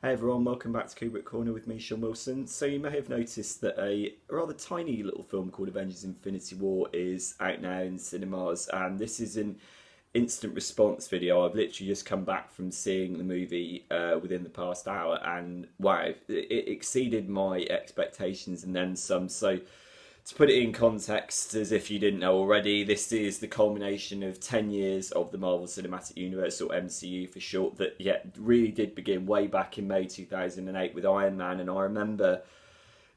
Hey everyone, welcome back to Kubrick Corner with me, Sean Wilson. So you may have noticed that a rather tiny little film called Avengers Infinity War is out now in cinemas, and this is an instant response video. I've literally just come back from seeing the movie within the past hour, and wow, it exceeded my expectations and then some. So to put it in context, as if you didn't know already, this is the culmination of 10 years of the Marvel Cinematic Universe, or MCU for short, that really did begin way back in May 2008 with Iron Man. And I remember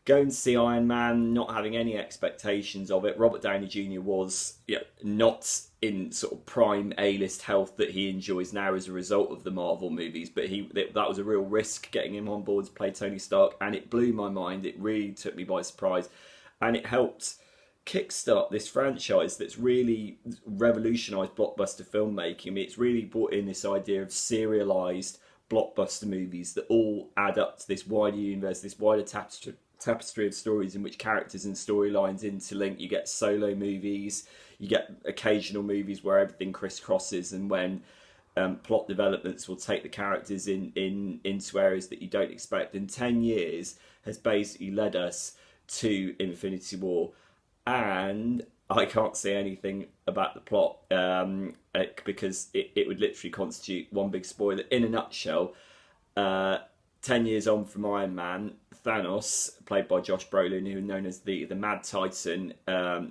going to see Iron Man, not having any expectations of it. Robert Downey Jr. was not in sort of prime A-list health that he enjoys now as a result of the Marvel movies, but that was a real risk getting him on board to play Tony Stark, and it blew my mind. It really took me by surprise. And it helped kickstart this franchise that's really revolutionised blockbuster filmmaking. I mean, it's really brought in this idea of serialised blockbuster movies that all add up to this wider universe, this wider tapestry of stories in which characters and storylines interlink. You get solo movies, you get occasional movies where everything crisscrosses, and when plot developments will take the characters into areas that you don't expect. And 10 years has basically led us to Infinity War, and I can't say anything about the plot because it would literally constitute one big spoiler. In a nutshell, 10 years on from Iron Man, Thanos, played by Josh Brolin, who is known as the Mad Titan,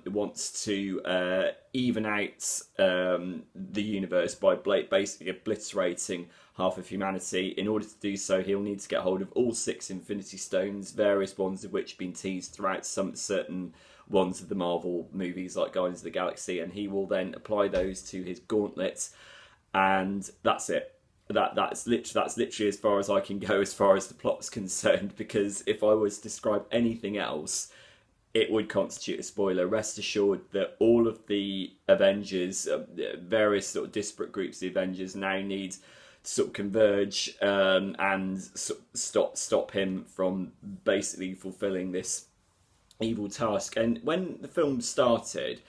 wants to even out the universe by basically obliterating half of humanity. In order to do so, he'll need to get hold of all 6 Infinity Stones, various ones of which have been teased throughout some certain ones of the Marvel movies, like Guardians of the Galaxy, and he will then apply those to his gauntlets, and that's it. That's literally as far as I can go as far as the plot's concerned, because if I was to describe anything else, it would constitute a spoiler. Rest assured that all of the Avengers, various sort of disparate groups of the Avengers, now need to sort of converge and stop him from basically fulfilling this evil task. And when the film started,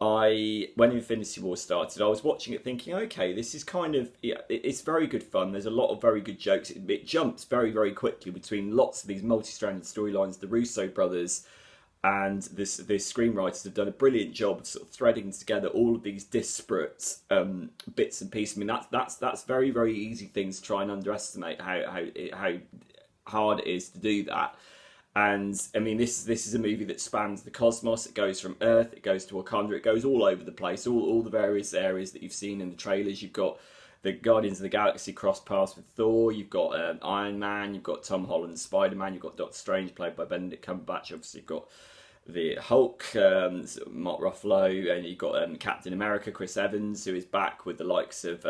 when Infinity War started, I was watching it thinking, okay, this is kind of, it's very good fun. There's a lot of very good jokes. It jumps very, very quickly between lots of these multi-stranded storylines. The Russo brothers and the screenwriters have done a brilliant job of sort of threading together all of these disparate bits and pieces. I mean, that's very, very easy things to try and underestimate how hard it is to do that. And I mean, this is a movie that spans the cosmos. It goes from Earth, it goes to Wakanda, it goes all over the place, all the various areas that you've seen in the trailers. You've got the Guardians of the Galaxy cross paths with Thor, you've got Iron Man, you've got Tom Holland's Spider-Man, you've got Doctor Strange played by Benedict Cumberbatch, obviously you've got the Hulk, Mark Ruffalo, and you've got Captain America, Chris Evans, who is back with the likes of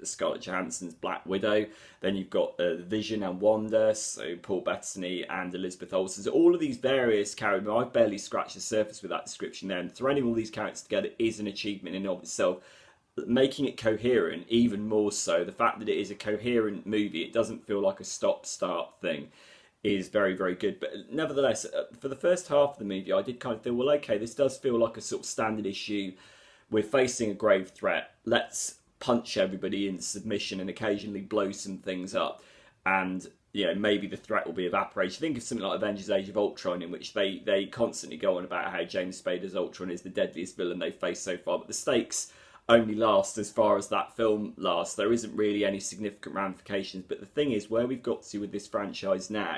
Scarlett Johansson's Black Widow. Then you've got Vision and Wanda, so Paul Bettany and Elizabeth Olsen. So all of these various characters, I've barely scratched the surface with that description there, and threading all these characters together is an achievement in and of itself. Making it coherent, even more so, the fact that it is a coherent movie, it doesn't feel like a stop-start thing, is very, very good. But nevertheless, for the first half of the movie, I did kind of feel, well, okay, this does feel like a sort of standard issue. We're facing a grave threat. Let's punch everybody into submission and occasionally blow some things up. And, maybe the threat will be evaporated. Think of something like Avengers Age of Ultron, in which they constantly go on about how James Spader's Ultron is the deadliest villain they've faced so far. But the stakes only last as far as that film lasts. There isn't really any significant ramifications. But the thing is, where we've got to with this franchise now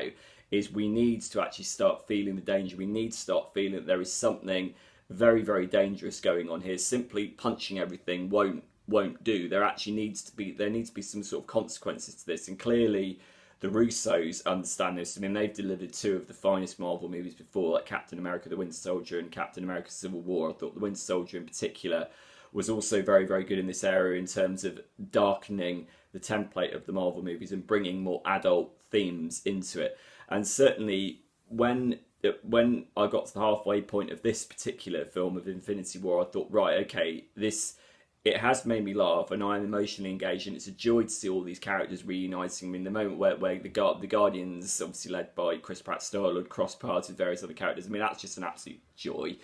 is we need to actually start feeling the danger. We need to start feeling that there is something very, very dangerous going on here. Simply punching everything won't do. There needs to be some sort of consequences to this. And clearly the Russos understand this. I mean, they've delivered 2 of the finest Marvel movies before, like Captain America the Winter Soldier and Captain America Civil War. I thought the Winter Soldier in particular was also very, very good in this area in terms of darkening the template of the Marvel movies and bringing more adult themes into it. And certainly when I got to the halfway point of this particular film of Infinity War, I thought, right, okay, it has made me laugh and I am emotionally engaged, and it's a joy to see all these characters reuniting. I mean, the moment where the Guardians, obviously led by Chris Pratt, Star-Lord, cross paths with various other characters, I mean, that's just an absolute joy.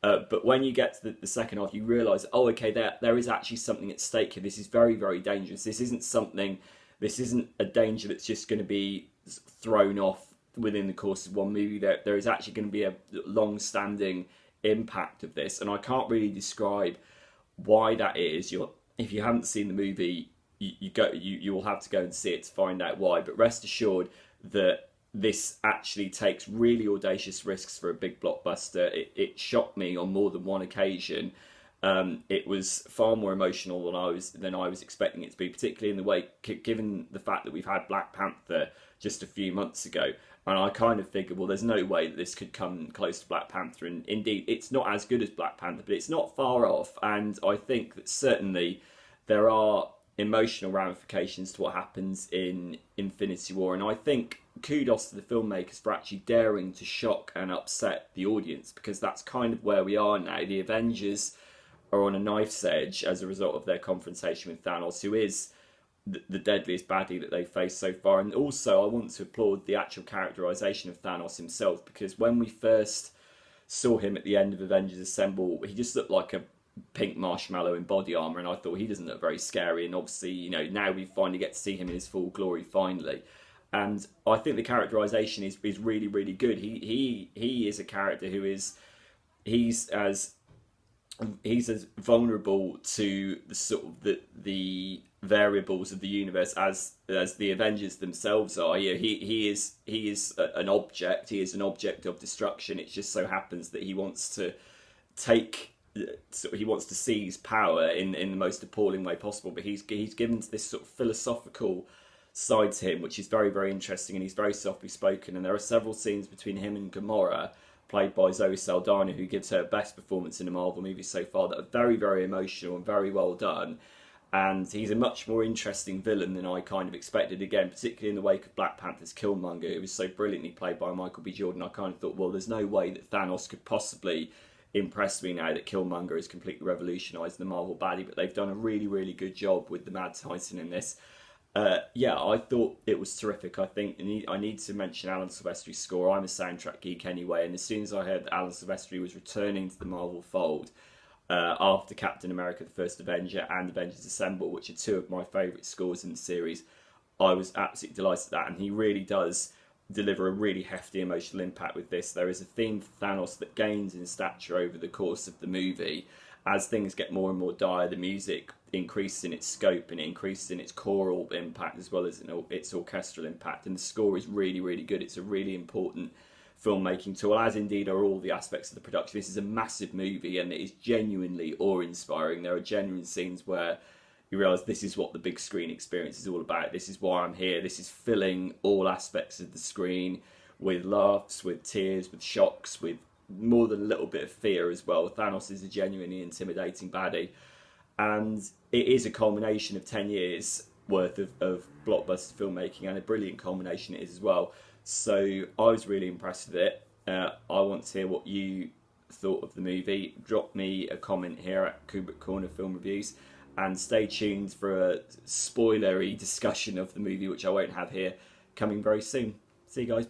But when you get to the second half, you realise, oh, okay, there is actually something at stake here. This is very, very dangerous. This isn't something This isn't a danger that's just going to be thrown off within the course of one movie. There is actually going to be a long-standing impact of this, and I can't really describe why that is. If you haven't seen the movie, you will have to go and see it to find out why. But rest assured that this actually takes really audacious risks for a big blockbuster. It shocked me on more than one occasion. It was far more emotional than I was expecting it to be, particularly in the way, given the fact that we've had Black Panther just a few months ago, and I kind of figured, well, there's no way that this could come close to Black Panther, and indeed, it's not as good as Black Panther, but it's not far off, and I think that certainly there are emotional ramifications to what happens in Infinity War, and I think kudos to the filmmakers for actually daring to shock and upset the audience, because that's kind of where we are now. The Avengers are on a knife's edge as a result of their confrontation with Thanos, who is the deadliest baddie that they've faced so far. And also, I want to applaud the actual characterization of Thanos himself, because when we first saw him at the end of Avengers Assemble, he just looked like a pink marshmallow in body armor, and I thought, he doesn't look very scary. And obviously, you know, now we finally get to see him in his full glory finally. And I think the characterization is really, really good. He is a character who he's as vulnerable to the sort of the variables of the universe as the Avengers themselves are. He is an object. He is an object of destruction. It just so happens that he wants to seize power in the most appalling way possible. But he's given this sort of philosophical side to him, which is very, very interesting, and he's very softly spoken. And there are several scenes between him and Gamora, played by Zoe Saldana, who gives her best performance in a Marvel movie so far, that are very, very emotional and very well done. And he's a much more interesting villain than I kind of expected, again, particularly in the wake of Black Panther's Killmonger, who was so brilliantly played by Michael B. Jordan. I kind of thought, well, there's no way that Thanos could possibly impress me now that Killmonger has completely revolutionised the Marvel baddie, but they've done a really, really good job with the Mad Titan in this. Yeah, I thought it was terrific. I think I need to mention Alan Silvestri's score. I'm a soundtrack geek anyway, and as soon as I heard that Alan Silvestri was returning to the Marvel fold after Captain America: The First Avenger and Avengers Assemble, which are two of my favourite scores in the series, I was absolutely delighted at that, and he really does deliver a really hefty emotional impact with this. There is a theme for Thanos that gains in stature over the course of the movie. As things get more and more dire, the music increases in its scope and it increases in its choral impact as well as its orchestral impact. And the score is really, really good. It's a really important filmmaking tool, as indeed are all the aspects of the production. This is a massive movie and it is genuinely awe-inspiring. There are genuine scenes where you realise this is what the big screen experience is all about. This is why I'm here. This is filling all aspects of the screen with laughs, with tears, with shocks, with more than a little bit of fear as well. Thanos is a genuinely intimidating baddie, and it is a culmination of 10 years worth of blockbuster filmmaking, and a brilliant culmination it is as well. So I was really impressed with it. I want to hear what you thought of the movie. Drop me a comment here at Kubrick Corner Film Reviews, and stay tuned for a spoilery discussion of the movie, which I won't have here, coming very soon. See you guys.